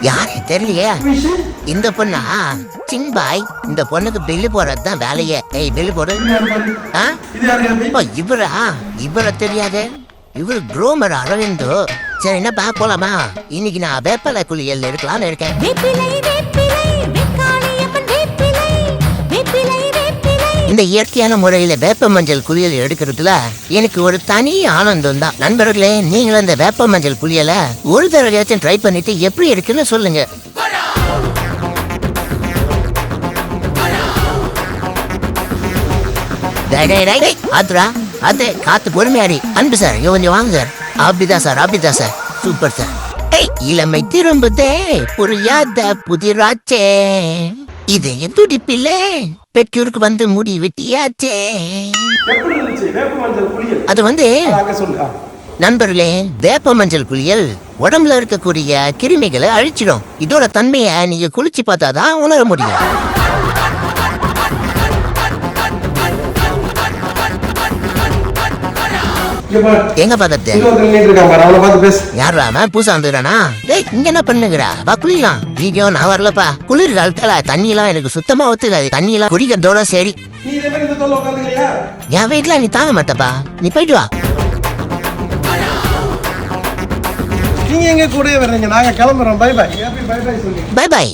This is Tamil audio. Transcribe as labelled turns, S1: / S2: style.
S1: யாரு தெரியலையே. இந்த பொண்ணா? சிங் பாய். இந்த பொண்ணுக்கு பில்லு போறதுதான் வேலையே. ஏய் பில்லு போடு. இவரா? இவரை தெரியாது. இவர் குரோமர் அரவிந்து. சரி என்னப்பா போலாமா? இன்னைக்கு நான் வேப்பலை குளியல் இருக்கலாம்னு இருக்கேன். இந்த இயற்கையான முறையில வேப்ப மஞ்சள் குளியல் எடுக்கிறதுல எனக்கு ஒரு தனி ஆனந்தம் தான். நண்பர்களே, நீங்களும் இந்த வேப்ப மஞ்சள் குளியல ஒரு தடவையாச்சும் ட்ரை பண்ணிட்டு எப்படி இருக்குன்னு சொல்லுங்க. காத்து பொறுமையாடி. அன்பு சார், கொஞ்சம் வாங்க சார். அப்படிதான் சார், அப்படிதான் சார். Super sir. இளமை திரும்புதே, புரியாத புதிராச்சே. இது துடிப்பில்ல, பெற்றோருக்கு வந்து முடி வெட்டியாச்சே. அது வந்து நண்பர்களே, வேப்ப மஞ்சள் குளியல் உடம்புல இருக்கக்கூடிய கிருமிகளை அழிச்சிடும். இதோட தன்மையை நீங்க குளிச்சு பார்த்தாதான் உணர முடியும். எங்க பாத்த யாரா பூசா வந்துடுறானா? இங்க என்ன பண்ணுகிறா? வா குளிக்கலாம். நீங்க நான் வரலப்பா. குளிர் காலத்துல தண்ணி எல்லாம் எனக்கு சுத்தமா ஒத்துக்காது. தண்ணி எல்லாம் குடிக்கிறதோட சரி. என் வீட்டுல நீ தாங்க மாட்டப்பா. நீ போயிட்டு வா.
S2: நீங்க எங்க கூட வர்றீங்க? நாங்க கிளம்புறோம். Bye bye.
S1: Bye by.